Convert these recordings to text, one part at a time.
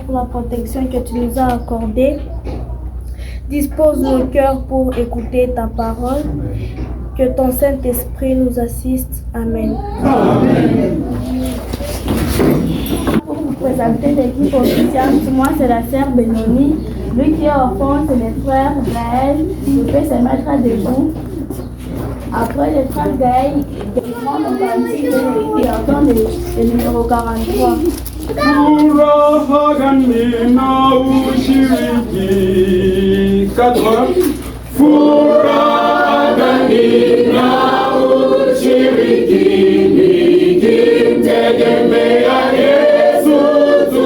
Pour la protection que tu nous as accordée. Dispose nos cœurs pour écouter ta parole. Que ton Saint-Esprit nous assiste. Amen. Amen. Pour vous présenter l'équipe officielle, moi c'est la sœur Benoni. Lui qui est au fond, c'est les frères Gaël. Il peut se mettre à debout. Après les frères Gaël, ils prennent le cantique et entendent le numéro 43. Furaha gani na ushiriki. 4. Furaha gani na ushiriki, nikimtegemea Yesu tu.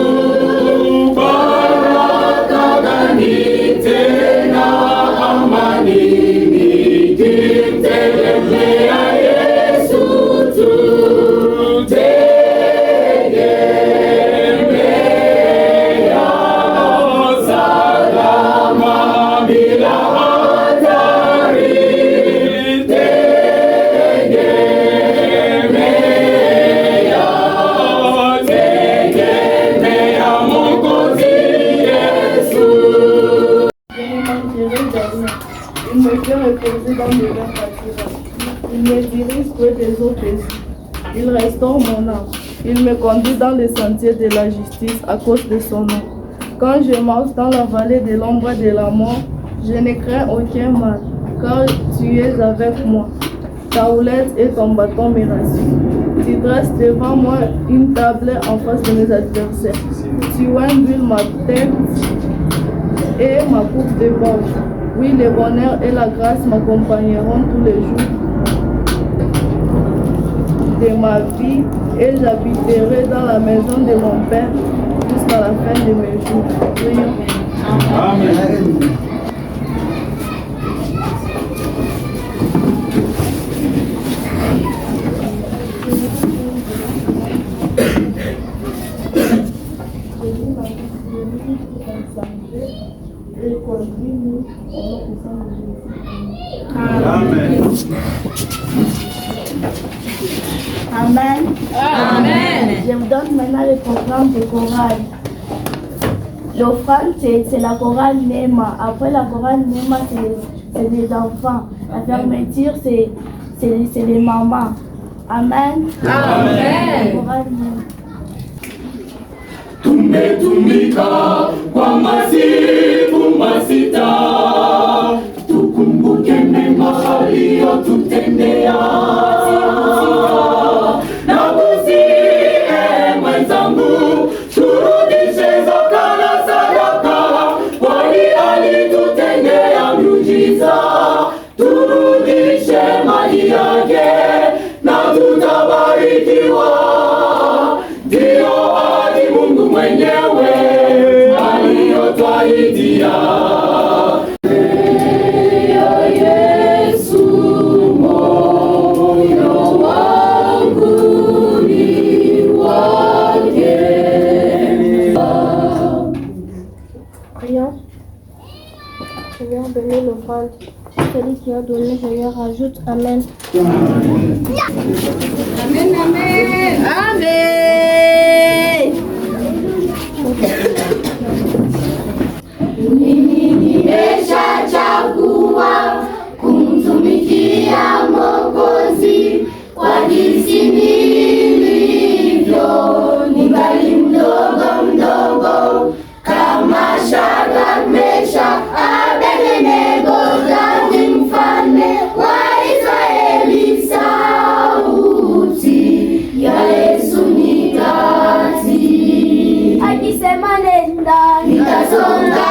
Baraka gani tena amani, nikimtegemea Yesu tu. Il me dirige près des eaux paisibles. Il restaure mon âme. Il me conduit dans les sentiers de la justice à cause de son nom. Quand je marche dans la vallée de l'ombre de la mort, je ne crains aucun mal, car tu es avec moi. Ta houlette et ton bâton me rassurent. Tu dresses devant moi une table en face de mes adversaires. Tu imbues ma tête et ma coupe déborde. Oui, le bonheur et la grâce m'accompagneront tous les jours de ma vie et j'habiterai dans la maison de mon Père jusqu'à la fin de mes jours. Prions. Amen. Amen. Amen. Je vous donne maintenant le programme de chorale. L'offrande, c'est la chorale Nema. Après la chorale Nema, c'est les enfants. La fermeture, c'est les mamans. Amen. Amen. Tumetumika kwa masiku masita, tukumbuke mema aliyotutendea. Na kusihi mwenzangu, turudishe zaka na sadaka, kwani alitutendea miujiza. Turudishe mali yake na tutabarikiwa. Ndio ahadi Mungu mwenyewe aliyotwahidia. Seigneur, bénis l'offrande. Celui qui a donné, Seigneur, à ajoute. Amen. Amen, amen. Amen. Nimeshachagua kumtumikia Mwokozi kwa jinsi nilivyo, ningali mdogo kama Shadraka, Meshaki, Abednego, Danieli mfalme wa Israeli. Sauti ya Yesu nitatii, akisema nenda, nitasonga.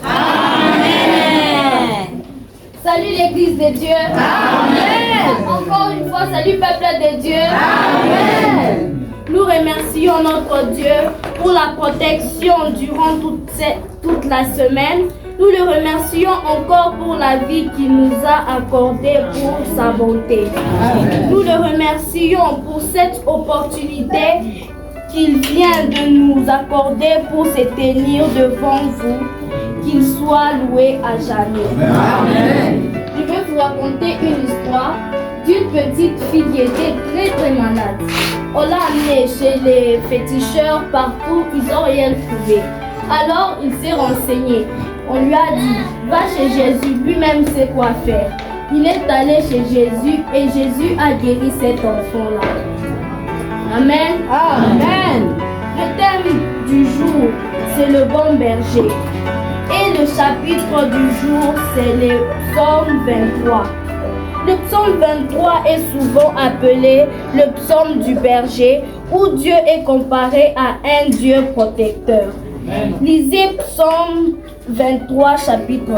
Amen. Salut l'église de Dieu. Amen. Encore une fois, salut peuple de Dieu. Amen. Nous remercions notre Dieu pour la protection durant toute la semaine. Nous le remercions encore pour la vie qu'il nous a accordée pour sa bonté. Amen. Nous le remercions pour cette opportunité qu'il vient de nous accorder pour se tenir devant vous. Qu'il soit loué à jamais. Amen. Je vais vous raconter une histoire d'une petite fille qui était très malade. On l'a amenée chez les féticheurs partout, ils n'ont rien trouvé. Alors il s'est renseigné. On lui a dit, va chez Jésus, lui-même sait quoi faire. Il est allé chez Jésus et Jésus a guéri cet enfant-là. Amen. Amen. Le thème du jour, c'est le bon berger. Et le chapitre du jour, c'est le psaume 23. Le psaume 23 est souvent appelé le psaume du berger, où Dieu est comparé à un Dieu protecteur. Amen. Lisez psaume 23, chapitre 1.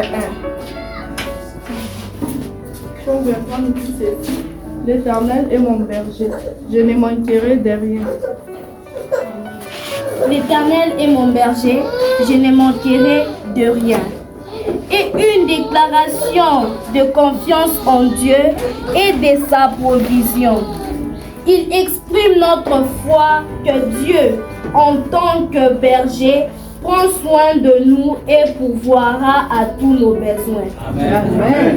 Psaume 23 nous dit ceci. L'Éternel est mon berger, je ne manquerai de rien. L'Éternel est mon berger, je ne manquerai de rien. Et une déclaration de confiance en Dieu et de sa provision. Il exprime notre foi que Dieu, en tant que berger, prend soin de nous et pourvoira à tous nos besoins. Amen. Amen.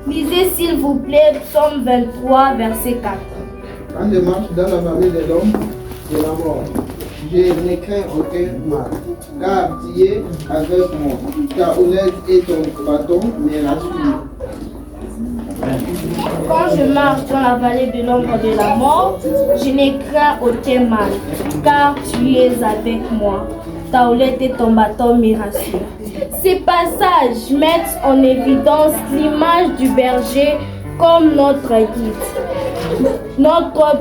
Lisez s'il vous plaît psaume 23, verset 4. Quand je marche dans la vallée de l'ombre de la mort, je ne crains aucun mal, car tu es avec moi. Ta houlette et ton bâton me rassurent. Quand je marche dans la vallée de l'ombre de la mort, je ne crains aucun mal, car tu es avec moi. Ta houlette et ton bâton me rassurent. Ces passages mettent en évidence l'image du berger comme notre guide, notre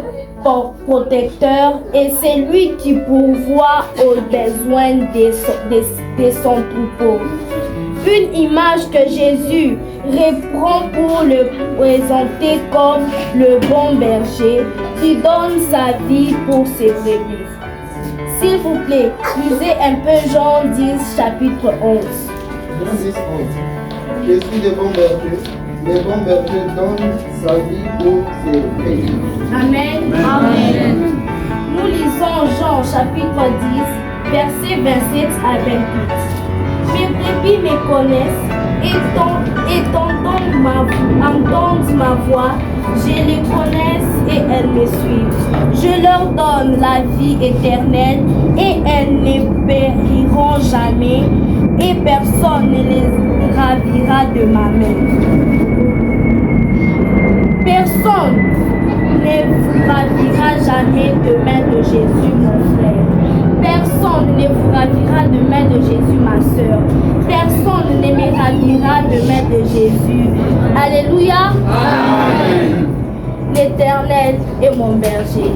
protecteur, et c'est lui qui pourvoit aux besoins de son troupeau. Une image que Jésus reprend pour le présenter comme le bon berger qui donne sa vie pour ses brebis. S'il vous plaît, lisez un peu Jean 10, chapitre 11. Jean 10, 11. Je suis le bon berger. Le bon berger donne sa vie pour ses brebis. Amen. Amen. Nous lisons Jean chapitre 10, versets 27 à 28. Mes brebis me connaissent et entendent ma voix. Je les connais et elles me suivent. Je leur donne la vie éternelle et elles ne périront jamais et personne ne les ravira de ma main. Personne ne vous ravira jamais de main de Jésus, mon frère. Personne ne vous ravira de main de Jésus, ma soeur. Personne ne me ravira de main de Jésus. Alléluia. Amen. L'Éternel est mon berger.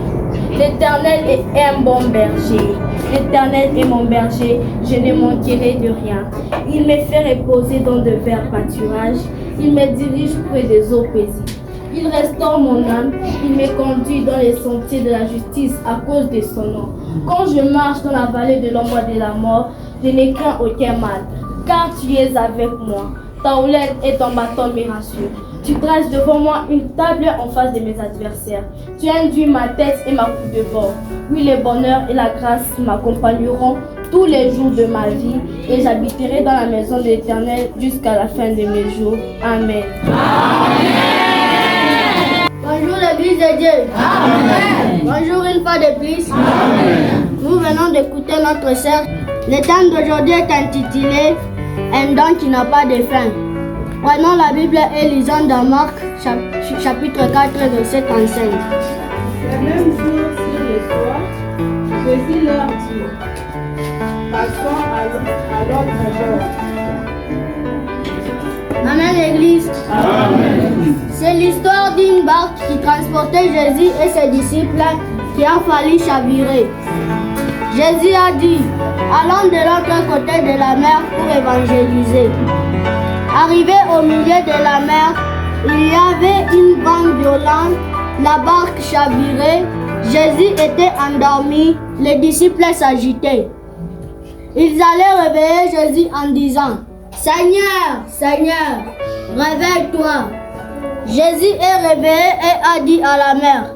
L'Éternel est un bon berger. L'Éternel est mon berger, je ne manquerai de rien. Il me fait reposer dans de verts pâturages. Il me dirige près des eaux paisibles. Il restaure mon âme, il me conduit dans les sentiers de la justice à cause de son nom. Quand je marche dans la vallée de l'ombre de la mort, je n'ai craint aucun mal, car tu es avec moi. Ta houlette et ton bâton me rassurent. Tu dresses devant moi une table en face de mes adversaires. Tu induis ma tête et ma coupe de bord. Oui, le bonheur et la grâce m'accompagneront tous les jours de ma vie et j'habiterai dans la maison de l'Éternel jusqu'à la fin de mes jours. Amen. Amen. Bonjour l'Église de Dieu. Amen. Bonjour une fois de plus. Amen. Nous venons d'écouter notre sœur. Le thème d'aujourd'hui est intitulé « Un don qui n'a pas de fin ». Prenons la Bible et lisons dans Marc chapitre 4 verset 35. Le même jour sur le soir, Jésus leur dit, passons à l'autre bord. Amen l'Église. Amen. C'est l'histoire d'une barque qui transportait Jésus et ses disciples qui a failli chavirer. Jésus a dit, allons de l'autre côté de la mer pour évangéliser. Arrivé au milieu de la mer, il y avait une vent violente, la barque chavirait, Jésus était endormi, les disciples s'agitaient. Ils allaient réveiller Jésus en disant, Seigneur, Seigneur, réveille-toi. Jésus est réveillé et a dit à la mer,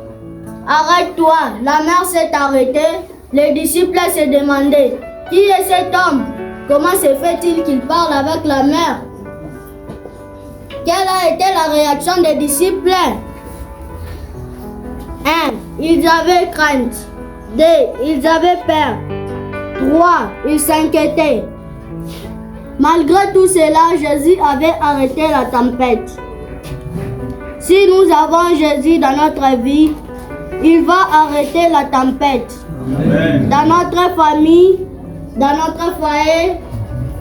arrête-toi. La mer s'est arrêtée. Les disciples se demandaient, qui est cet homme? Comment se fait-il qu'il parle avec la mer? Quelle a été la réaction des disciples? 1. Ils avaient crainte. 2. Ils avaient peur. 3. Ils s'inquiétaient. Malgré tout cela, Jésus avait arrêté la tempête. Si nous avons Jésus dans notre vie, il va arrêter la tempête. Amen. Dans notre famille, dans notre foyer,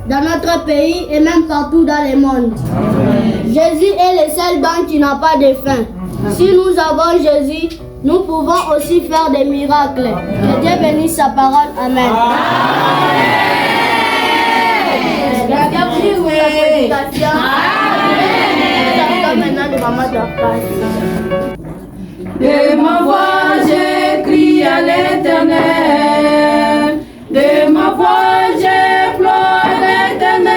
dans notre pays et même partout dans le monde. Amen. Jésus est le seul don qui n'a pas de fin. Amen. Si nous avons Jésus, nous pouvons aussi faire des miracles. Amen. Que Dieu bénisse sa parole. Amen. De ma voix j'écris à l'Éternel, de ma voix j'implore l'Éternel,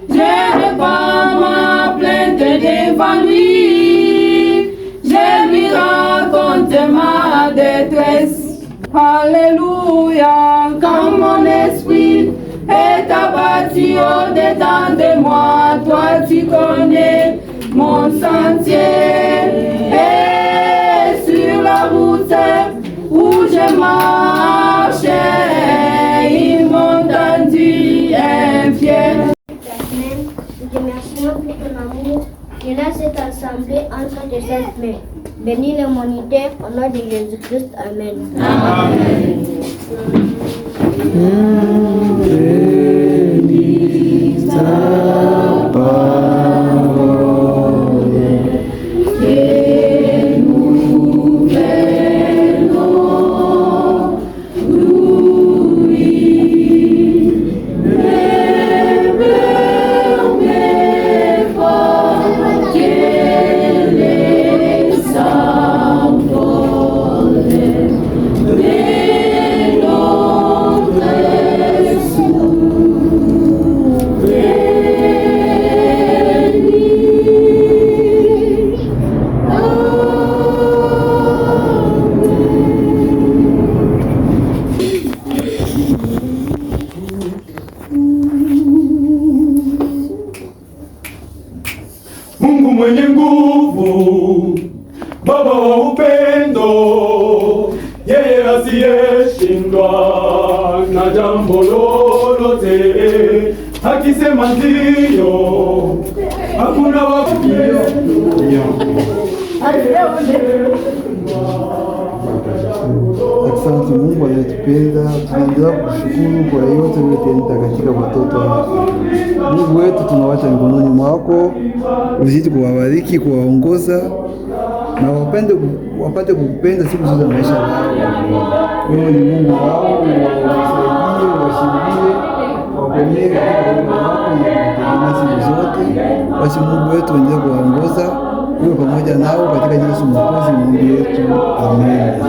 je répands ma plainte devant lui, je lui raconte ma détresse. Alléluia, quand mon esprit est abattu au-dedans de moi, toi tu connais mon sentier. Et sur la route où je marchais, ils m'ont tendu infiel. Nous te remercions pour ton amour qui laisse cette assemblée entre tes saintes mains. Bénis l'humanité au nom de Jésus-Christ. Amen. Amen. Bénis ta parole et nous venons d'ouvrir les premiers pas qu'elle est s'envole de Mungu mwenye nguvu, Baba wa upendo, yeye asiyeshindwa na jambo lolote, akisema ndio, hakuna wa Asante Mungu anayetupenda, tunaendelea kushukuru kwa yote uliyotenda katika watoto wako. Mungu wetu, tunawacha mikononi mwako, uzidi kuwabariki, kuwaongoza na wapate kukupenda siku zote za maisha yao. Wewe ni Mungu wao, wasaidie, washindie, wakomee katika wema wako na kutegemea siku zote. Basi Mungu wetu, endelea kuwaongoza uwe pamoja nao katika jina la Mwokozi Mungu wetu. Amen.